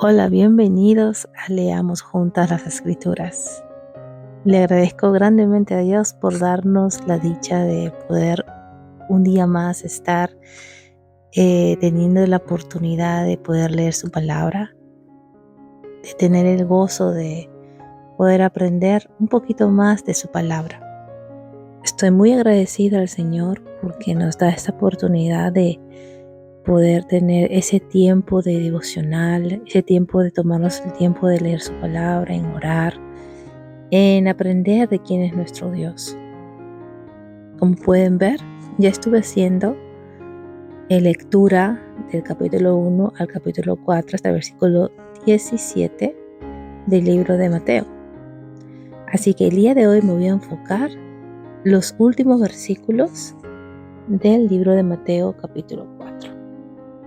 Hola, bienvenidos a Leamos Juntas las Escrituras. Le agradezco grandemente a Dios por darnos la dicha de poder un día más estar teniendo la oportunidad de poder leer su palabra, de tener el gozo de poder aprender un poquito más de su palabra. Estoy muy agradecida al Señor porque nos da esta oportunidad de poder tener ese tiempo de devocional, ese tiempo de tomarnos el tiempo de leer su palabra, en orar, en aprender de quién es nuestro Dios. Como pueden ver, ya estuve haciendo lectura del capítulo 1 al capítulo 4 hasta el versículo 17 del libro de Mateo. Así que el día de hoy me voy a enfocar los últimos versículos del libro de Mateo capítulo 4,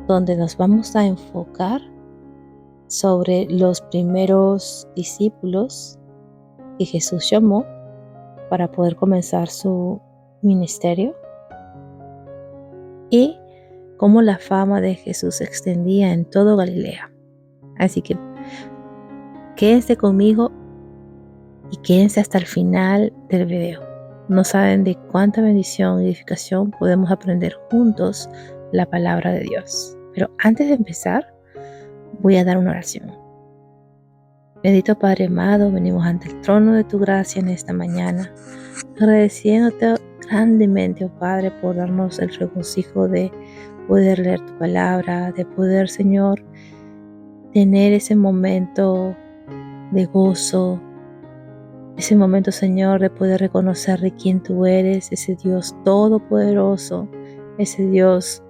donde nos vamos a enfocar sobre los primeros discípulos que Jesús llamó para poder comenzar su ministerio y cómo la fama de Jesús se extendía en todo Galilea. Así que quédense conmigo y quédense hasta el final del video. No saben de cuánta bendición y edificación podemos aprender juntos la palabra de Dios. Pero antes de empezar, voy a dar una oración. Bendito Padre amado, venimos ante el trono de tu gracia en esta mañana, agradeciéndote grandemente, oh Padre, por darnos el regocijo de poder leer tu palabra, de poder, Señor, tener ese momento de gozo, ese momento, Señor, de poder reconocer de quién tú eres, ese Dios todopoderoso, ese Dios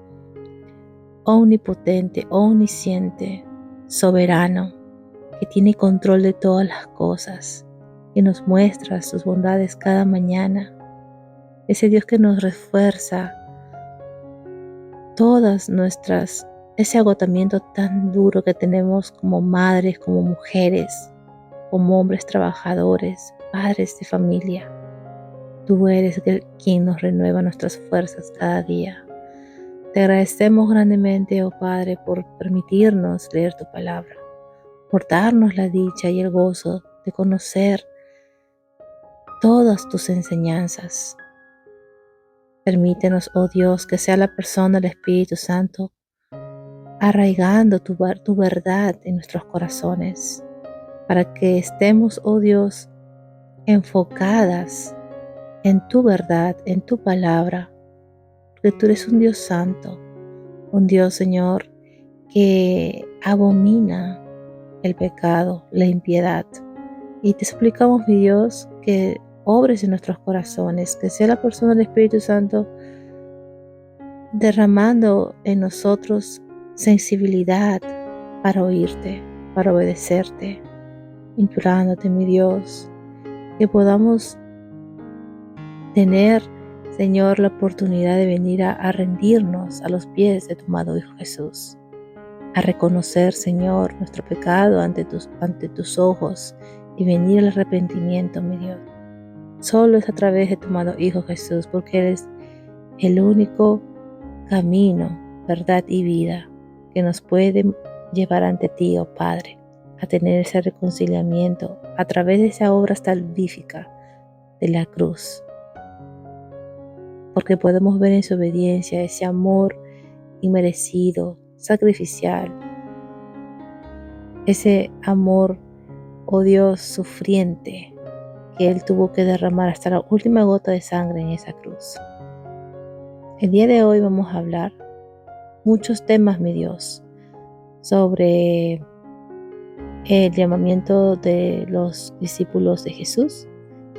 omnipotente, omnisciente, soberano, que tiene control de todas las cosas, que nos muestra sus bondades cada mañana, ese Dios que nos refuerza ese agotamiento tan duro que tenemos como madres, como mujeres, como hombres trabajadores, padres de familia. Tú eres quien nos renueva nuestras fuerzas cada día. Te agradecemos grandemente, oh Padre, por permitirnos leer tu palabra, por darnos la dicha y el gozo de conocer todas tus enseñanzas. Permítenos, oh Dios, que sea la persona del Espíritu Santo arraigando tu verdad en nuestros corazones, para que estemos, oh Dios, enfocadas en tu verdad, en tu palabra, porque tú eres un Dios santo, un Dios, Señor, que abomina el pecado, la impiedad. Y te suplicamos, mi Dios, que obres en nuestros corazones, que sea la persona del Espíritu Santo derramando en nosotros sensibilidad para oírte, para obedecerte, implorándote, mi Dios, que podamos tener, Señor, la oportunidad de venir a rendirnos a los pies de tu amado Hijo Jesús, a reconocer, Señor, nuestro pecado ante tus ojos y venir al arrepentimiento, mi Dios. Solo es a través de tu amado Hijo Jesús, porque eres el único camino, verdad y vida que nos puede llevar ante ti, oh Padre, a tener ese reconciliamiento a través de esa obra salvífica de la cruz, porque podemos ver en su obediencia ese amor inmerecido, sacrificial, ese amor, oh Dios, sufriente que Él tuvo que derramar hasta la última gota de sangre en esa cruz. El día de hoy vamos a hablar muchos temas, mi Dios, sobre el llamamiento de los discípulos de Jesús.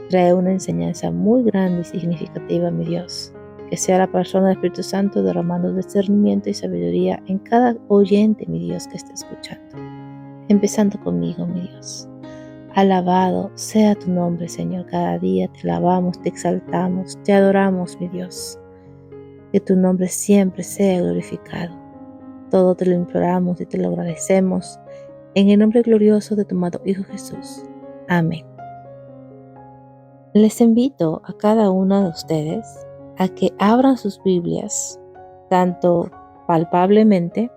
Trae una enseñanza muy grande y significativa, mi Dios. Que sea la persona del Espíritu Santo derramando discernimiento y sabiduría en cada oyente, mi Dios, que esté escuchando. Empezando conmigo, mi Dios. Alabado sea tu nombre, Señor. Cada día te alabamos, te exaltamos, te adoramos, mi Dios. Que tu nombre siempre sea glorificado. Todo te lo imploramos y te lo agradecemos. En el nombre glorioso de tu amado Hijo Jesús. Amén. Les invito a cada uno de ustedes a que abran sus Biblias, tanto palpablemente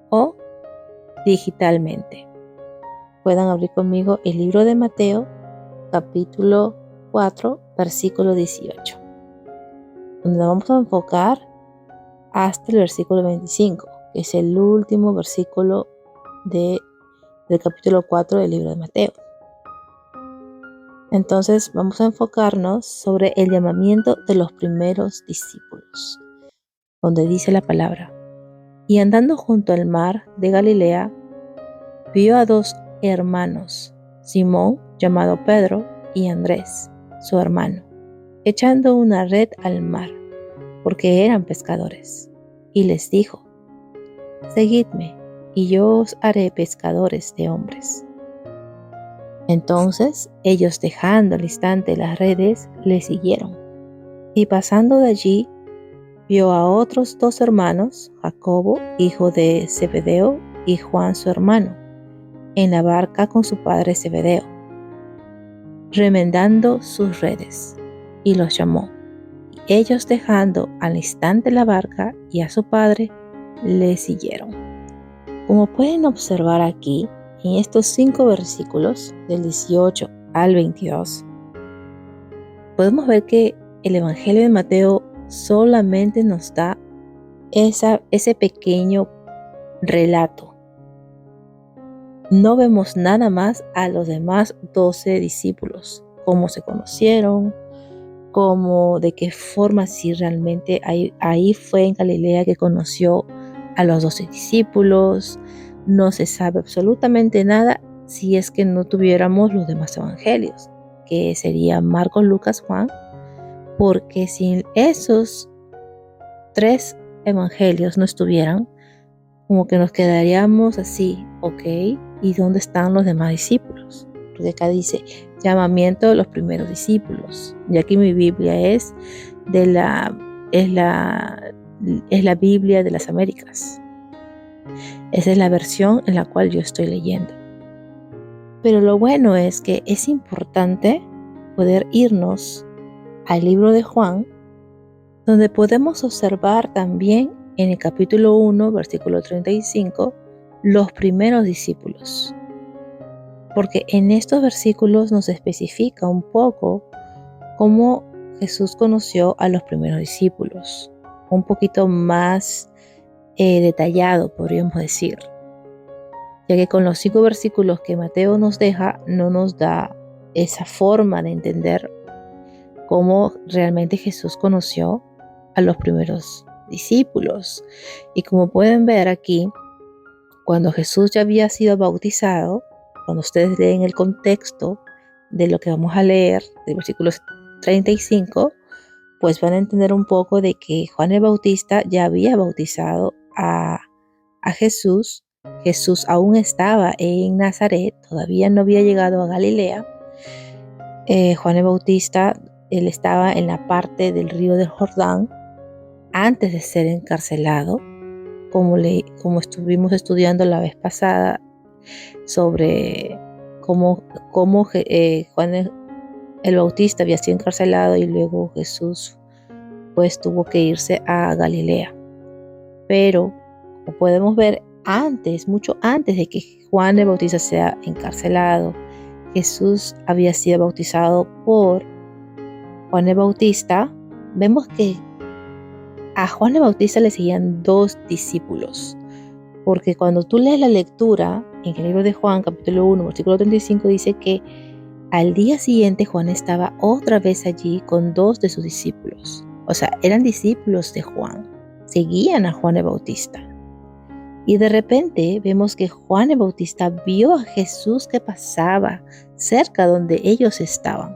o digitalmente. Puedan abrir conmigo el libro de Mateo, capítulo 4, versículo 18, donde nos vamos a enfocar hasta el versículo 25, que es el último versículo del capítulo 4 del libro de Mateo. Entonces vamos a enfocarnos sobre el llamamiento de los primeros discípulos, donde dice la palabra: y andando junto al mar de Galilea, vio a dos hermanos, Simón, llamado Pedro, y Andrés, su hermano, echando una red al mar, porque eran pescadores. Y les dijo: seguidme, y yo os haré pescadores de hombres. Entonces ellos, dejando al instante las redes, le siguieron. Y pasando de allí, vio a otros dos hermanos, Jacobo, hijo de Zebedeo, y Juan su hermano, en la barca con su padre Zebedeo, remendando sus redes, y los llamó. Y ellos, dejando al instante la barca y a su padre, le siguieron. Como pueden observar aquí, en estos 5 versículos, del 18 al 22, podemos ver que el Evangelio de Mateo solamente nos da ese pequeño relato. No vemos nada más a los demás 12 discípulos, cómo se conocieron, de qué forma, si realmente ahí fue en Galilea que conoció a los 12 discípulos. No se sabe absolutamente nada si es que no tuviéramos los demás evangelios, que serían Marcos, Lucas, Juan, porque si esos 3 evangelios no estuvieran, como que nos quedaríamos así, ok, ¿y dónde están los demás discípulos? Porque acá dice llamamiento de los primeros discípulos, y aquí mi Biblia es la Biblia de las Américas. Esa es la versión en la cual yo estoy leyendo. Pero lo bueno es que es importante poder irnos al libro de Juan, donde podemos observar también en el capítulo 1, versículo 35, los primeros discípulos. Porque en estos versículos nos especifica un poco cómo Jesús conoció a los primeros discípulos. Un poquito más detallado, podríamos decir. Ya que con los 5 versículos que Mateo nos deja, no nos da esa forma de entender cómo realmente Jesús conoció a los primeros discípulos. Y como pueden ver aquí, cuando Jesús ya había sido bautizado, cuando ustedes leen el contexto de lo que vamos a leer, del versículo 35, pues van a entender un poco de que Juan el Bautista ya había bautizado a Jesús. Jesús aún estaba en Nazaret, todavía no había llegado a Galilea. Juan el Bautista, él estaba en la parte del río del Jordán antes de ser encarcelado, como estuvimos estudiando la vez pasada sobre cómo Juan el Bautista había sido encarcelado y luego Jesús pues tuvo que irse a Galilea. Pero como podemos ver, mucho antes de que Juan el Bautista sea encarcelado, Jesús había sido bautizado por Juan el Bautista. Vemos que a Juan el Bautista le seguían 2 discípulos, porque cuando tú lees la lectura en el libro de Juan, capítulo 1, versículo 35, dice que al día siguiente Juan estaba otra vez allí con 2 de sus discípulos. O sea, eran discípulos de Juan, seguían a Juan el Bautista. Y de repente vemos que Juan el Bautista vio a Jesús que pasaba cerca donde ellos estaban.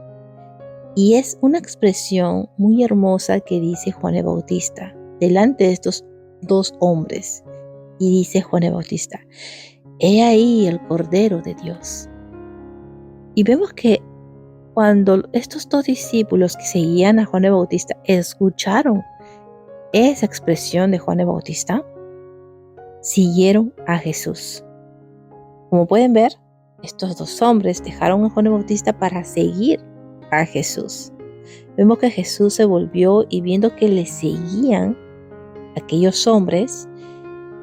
Y es una expresión muy hermosa que dice Juan el Bautista delante de estos 2 hombres. Y dice Juan el Bautista: he ahí el Cordero de Dios. Y vemos que cuando estos 2 discípulos que seguían a Juan el Bautista escucharon esa expresión de Juan el Bautista, siguieron a Jesús. Como pueden ver, estos 2 hombres dejaron a Juan el Bautista para seguir a Jesús. Vemos que Jesús se volvió y viendo que le seguían aquellos hombres,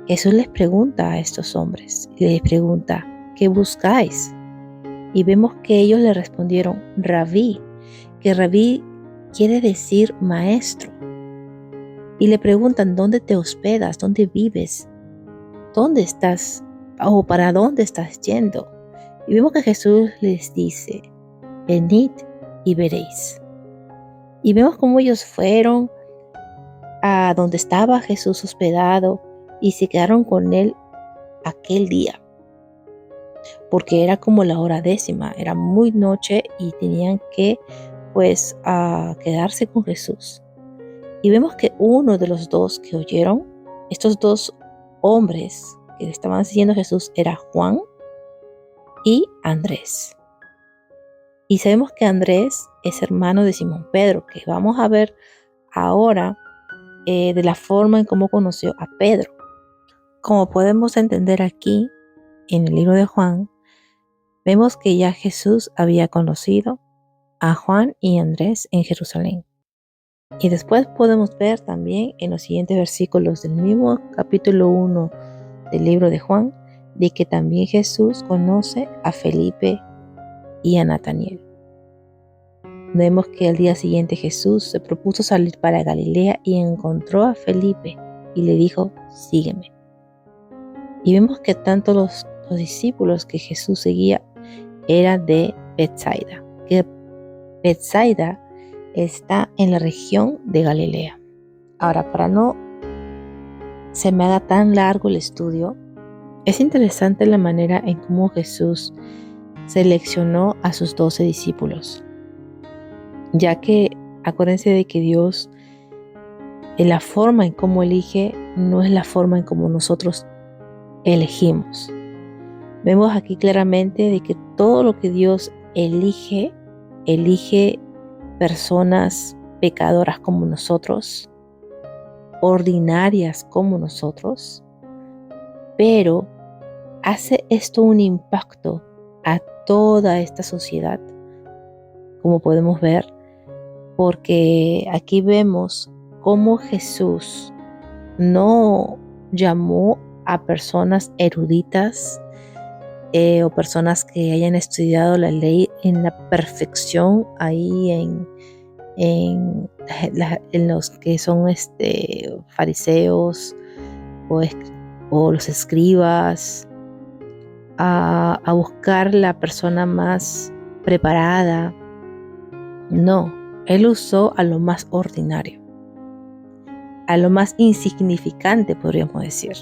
Jesús les pregunta a estos hombres, les pregunta, ¿qué buscáis? Y vemos que ellos le respondieron, Rabí, que Rabí quiere decir maestro. Y le preguntan, ¿dónde te hospedas? ¿Dónde vives? ¿Dónde estás? ¿O para dónde estás yendo? Y vemos que Jesús les dice, venid y veréis. Y vemos cómo ellos fueron a donde estaba Jesús hospedado y se quedaron con él aquel día, porque era como la hora 10, era muy noche y tenían que quedarse con Jesús. Y vemos que uno de los dos que oyeron, estos dos hombres que estaban siguiendo a Jesús, era Juan y Andrés. Y sabemos que Andrés es hermano de Simón Pedro, que vamos a ver ahora de la forma en cómo conoció a Pedro. Como podemos entender aquí en el libro de Juan, vemos que ya Jesús había conocido a Juan y Andrés en Jerusalén. Y después podemos ver también en los siguientes versículos del mismo capítulo 1 del libro de Juan, de que también Jesús conoce a Felipe y a Nataniel. Vemos que al día siguiente Jesús se propuso salir para Galilea y encontró a Felipe y le dijo, sígueme. Y vemos que tanto los discípulos que Jesús seguía eran de Betsaida, que Betsaida está en la región de Galilea. Ahora, para no se me haga tan largo el estudio, es interesante la manera en cómo Jesús seleccionó a sus 12 discípulos, ya que acuérdense de que Dios, en la forma en cómo elige, no es la forma en cómo nosotros elegimos. Vemos aquí claramente de que todo lo que Dios elige personas pecadoras como nosotros, ordinarias como nosotros, pero hace esto un impacto a toda esta sociedad, como podemos ver, porque aquí vemos cómo Jesús no llamó a personas eruditas o personas que hayan estudiado la ley en la perfección ahí en los que son fariseos o los escribas, a buscar la persona más preparada. No, él usó a lo más ordinario, a lo más insignificante, podríamos decir,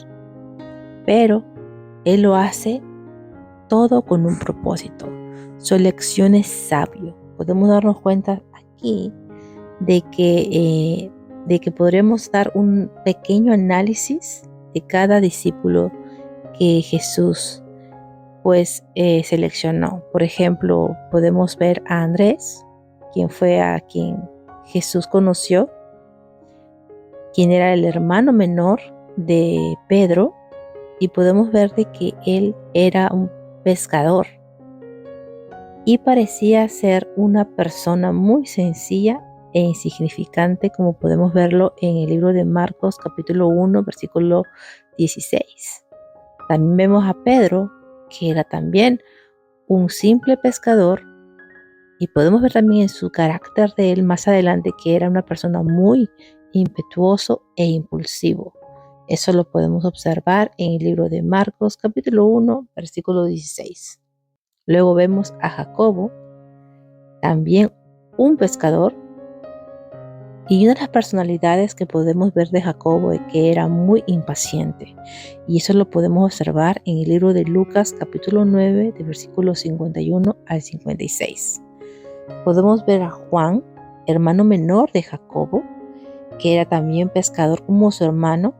pero él lo hace todo con un propósito. Su elección es sabio. Podemos darnos cuenta aquí de que podremos dar un pequeño análisis de cada discípulo que Jesús seleccionó. Por ejemplo, podemos ver a Andrés, quien fue a quien Jesús conoció, quien era el hermano menor de Pedro, y podemos ver de que él era un pescador y parecía ser una persona muy sencilla e insignificante, como podemos verlo en el libro de Marcos capítulo 1 versículo 16. También vemos a Pedro, que era también un simple pescador, y podemos ver también en su carácter de él más adelante que era una persona muy impetuoso e impulsivo. Eso lo podemos observar en el libro de Marcos capítulo 1 versículo 16. Luego vemos a Jacobo, también un pescador, y una de las personalidades que podemos ver de Jacobo es que era muy impaciente, y eso lo podemos observar en el libro de Lucas capítulo 9 de versículos 51 al 56. Podemos ver a Juan, hermano menor de Jacobo, que era también pescador como su hermano,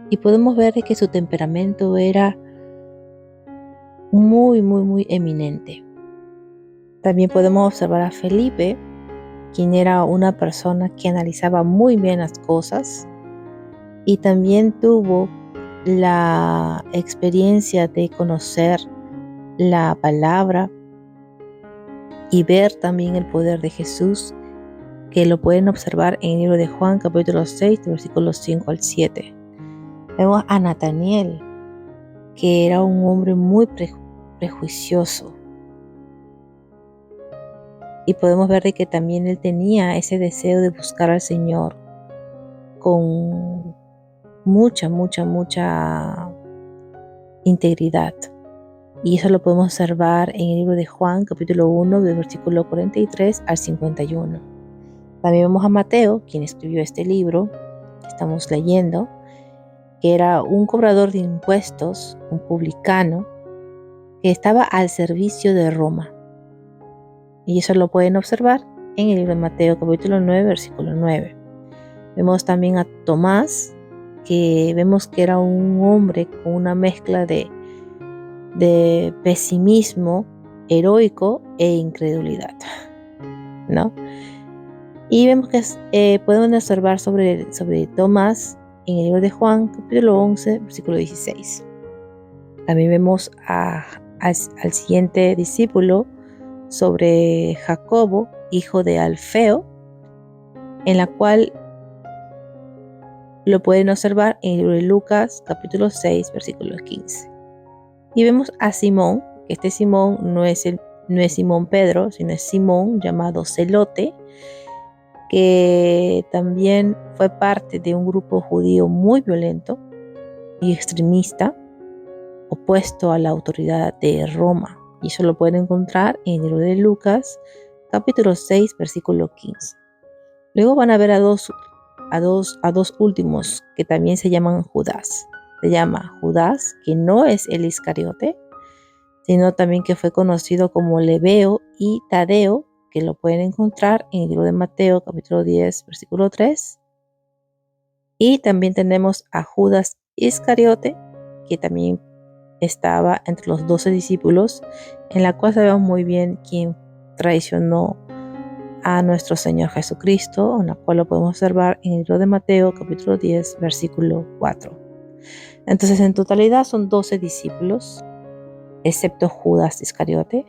y podemos ver que su temperamento era muy, muy, muy eminente. También podemos observar a Felipe, quien era una persona que analizaba muy bien las cosas y también tuvo la experiencia de conocer la palabra y ver también el poder de Jesús, que lo pueden observar en el libro de Juan capítulo 6 versículos 5 al 7. Vemos a Nataniel, que era un hombre muy prejuicioso. Y podemos ver de que también él tenía ese deseo de buscar al Señor con mucha integridad. Y eso lo podemos observar en el libro de Juan, capítulo 1, del versículo 43 al 51. También vemos a Mateo, quien escribió este libro que estamos leyendo, que era un cobrador de impuestos, un publicano, que estaba al servicio de Roma. Y eso lo pueden observar en el libro de Mateo, capítulo 9, versículo 9. Vemos también a Tomás, que vemos que era un hombre con una mezcla de pesimismo heroico e incredulidad, ¿no? Y vemos que podemos observar sobre Tomás en el libro de Juan, capítulo 11, versículo 16. También vemos al siguiente discípulo sobre Jacobo, hijo de Alfeo, en la cual lo pueden observar en el libro de Lucas, capítulo 6, versículo 15. Y vemos a Simón, que este Simón no es Simón Pedro, sino es Simón llamado Celote, que también fue parte de un grupo judío muy violento y extremista, opuesto a la autoridad de Roma. Y eso lo pueden encontrar en el libro de Lucas, capítulo 6, versículo 15. Luego van a ver a dos últimos que también se llaman Judas. Se llama Judas, que no es el Iscariote, sino también que fue conocido como Lebeo y Tadeo, que lo pueden encontrar en el libro de Mateo, capítulo 10, versículo 3. Y también tenemos a Judas Iscariote, que también estaba entre los 12 discípulos, en la cual sabemos muy bien quién traicionó a nuestro Señor Jesucristo, en la cual lo podemos observar en el libro de Mateo, capítulo 10, versículo 4. Entonces, en totalidad son 12 discípulos, excepto Judas Iscariote,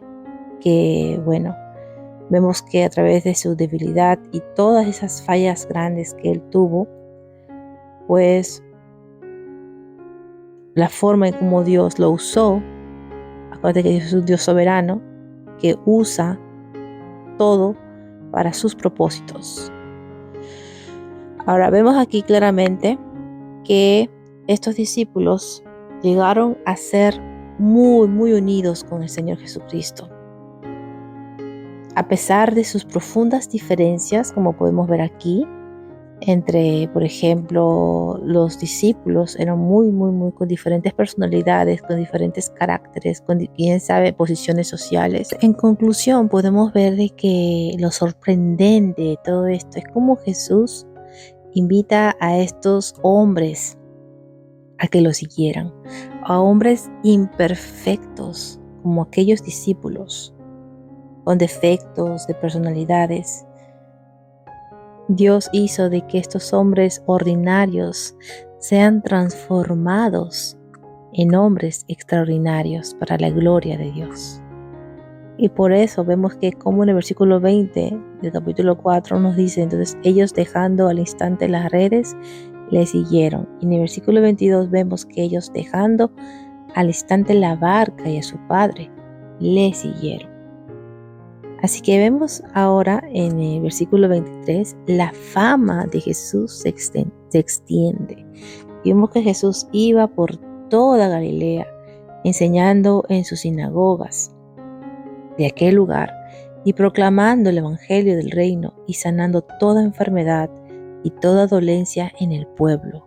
que vemos que a través de su debilidad y todas esas fallas grandes que él tuvo, pues la forma en cómo Dios lo usó, acuérdate que Dios es un Dios soberano, que usa todo para sus propósitos. Ahora vemos aquí claramente que estos discípulos llegaron a ser muy unidos con el Señor Jesucristo. A pesar de sus profundas diferencias, como podemos ver aquí, entre, por ejemplo, los discípulos eran muy con diferentes personalidades, con diferentes caracteres, con, quién sabe, posiciones sociales. En conclusión, podemos ver de que lo sorprendente de todo esto es cómo Jesús invita a estos hombres a que lo siguieran, a hombres imperfectos como aquellos discípulos, con defectos de personalidades. Dios hizo de que estos hombres ordinarios sean transformados en hombres extraordinarios para la gloria de Dios. Y por eso vemos que como en el versículo 20 del capítulo 4 nos dice, entonces ellos dejando al instante las redes, le siguieron. Y en el versículo 22 vemos que ellos dejando al instante la barca y a su padre, le siguieron. Así que vemos ahora en el versículo 23, la fama de Jesús se extiende. Y vemos que Jesús iba por toda Galilea, enseñando en sus sinagogas de aquel lugar y proclamando el evangelio del reino y sanando toda enfermedad y toda dolencia en el pueblo.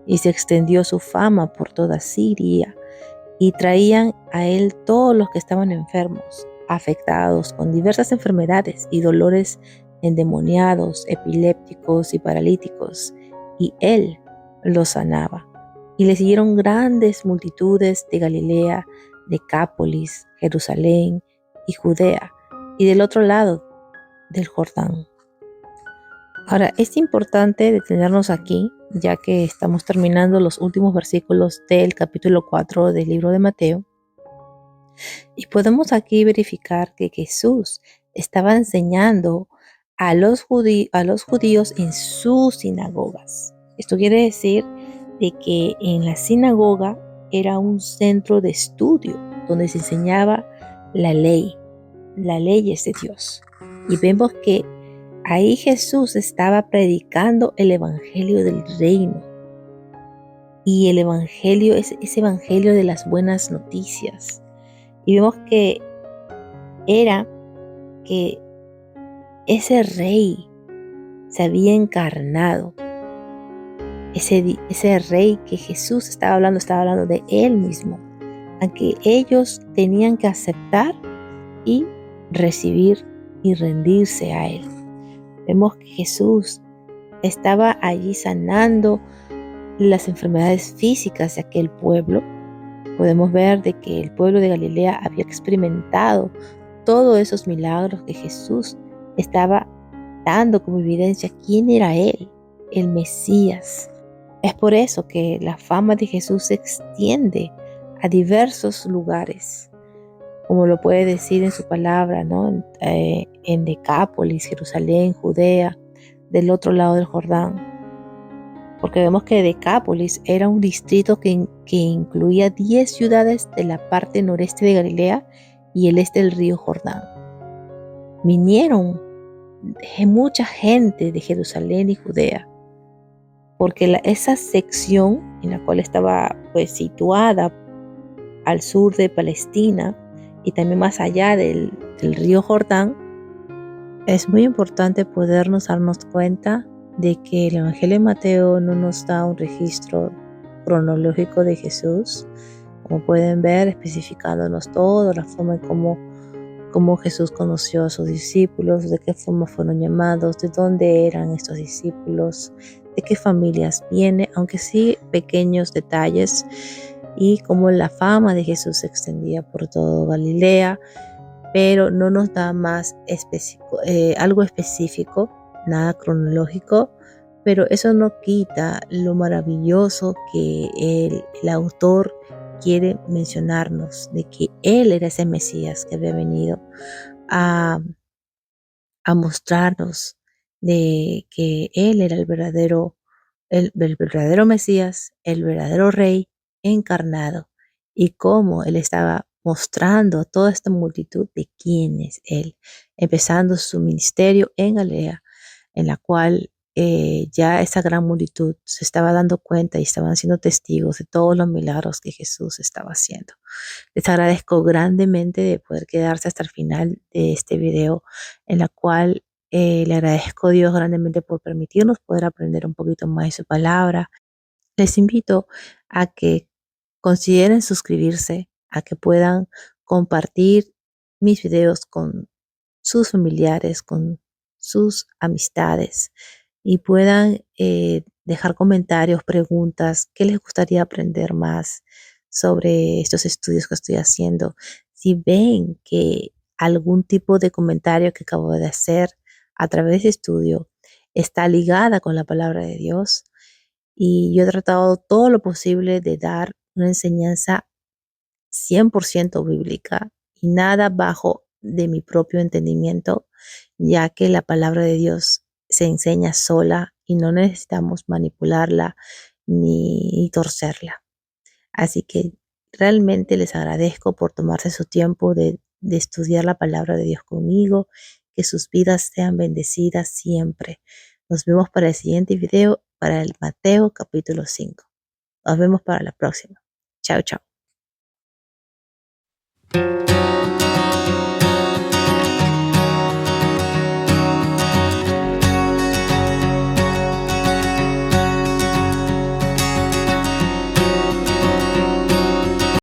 Y se extendió su fama por toda Siria y traían a él todos los que estaban enfermos, afectados con diversas enfermedades y dolores, endemoniados, epilépticos y paralíticos, y él los sanaba. Y le siguieron grandes multitudes de Galilea, Decápolis, Jerusalén y Judea, y del otro lado del Jordán. Ahora, es importante detenernos aquí, ya que estamos terminando los últimos versículos del capítulo 4 del libro de Mateo. Y podemos aquí verificar que Jesús estaba enseñando a los judíos en sus sinagogas. Esto quiere decir de que en la sinagoga era un centro de estudio donde se enseñaba la ley, las leyes de Dios. Y vemos que ahí Jesús estaba predicando el evangelio del reino. Y el evangelio es ese evangelio de las buenas noticias. Y vemos que era que ese rey se había encarnado. Ese rey que Jesús estaba hablando de él mismo, aunque ellos tenían que aceptar y recibir y rendirse a él. Vemos que Jesús estaba allí sanando las enfermedades físicas de aquel pueblo. Podemos ver de que el pueblo de Galilea había experimentado todos esos milagros que Jesús estaba dando como evidencia quién era él, el Mesías. Es por eso que la fama de Jesús se extiende a diversos lugares, como lo puede decir en su palabra, ¿no? En Decápolis, Jerusalén, Judea, del otro lado del Jordán. Porque vemos que Decápolis era un distrito que incluía 10 ciudades de la parte noreste de Galilea y el este del río Jordán. Vinieron mucha gente de Jerusalén y Judea, porque esa sección en la cual estaba pues situada al sur de Palestina y también más allá del río Jordán, es muy importante podernos darnos cuenta de que el Evangelio de Mateo no nos da un registro cronológico de Jesús, como pueden ver, especificándonos todo, la forma en cómo Jesús conoció a sus discípulos, de qué forma fueron llamados, de dónde eran estos discípulos, de qué familias viene, aunque sí pequeños detalles, y cómo la fama de Jesús se extendía por todo Galilea, pero no nos da más algo específico, nada cronológico, pero eso no quita lo maravilloso que el autor quiere mencionarnos, de que Él era ese Mesías que había venido a, a mostrarnos de que Él era el verdadero Mesías, el verdadero Rey encarnado, y cómo Él estaba mostrando a toda esta multitud de quién es Él, empezando su ministerio en Galilea, en la cual ya esa gran multitud se estaba dando cuenta y estaban siendo testigos de todos los milagros que Jesús estaba haciendo. Les agradezco grandemente de poder quedarse hasta el final de este video, en la cual le agradezco a Dios grandemente por permitirnos poder aprender un poquito más de su palabra. Les invito a que consideren suscribirse, a que puedan compartir mis videos con sus familiares, con sus amistades, y puedan dejar comentarios, preguntas, qué les gustaría aprender más sobre estos estudios que estoy haciendo. Si ven que algún tipo de comentario que acabo de hacer a través de este estudio está ligada con la palabra de Dios, y yo he tratado todo lo posible de dar una enseñanza 100% bíblica y nada bajo de mi propio entendimiento, ya que la palabra de Dios se enseña sola y no necesitamos manipularla ni torcerla. Así que realmente les agradezco por tomarse su tiempo de estudiar la palabra de Dios conmigo. Que sus vidas sean bendecidas siempre. Nos vemos para el siguiente video, para el Mateo capítulo 5. Nos vemos para la próxima. Chao, chao.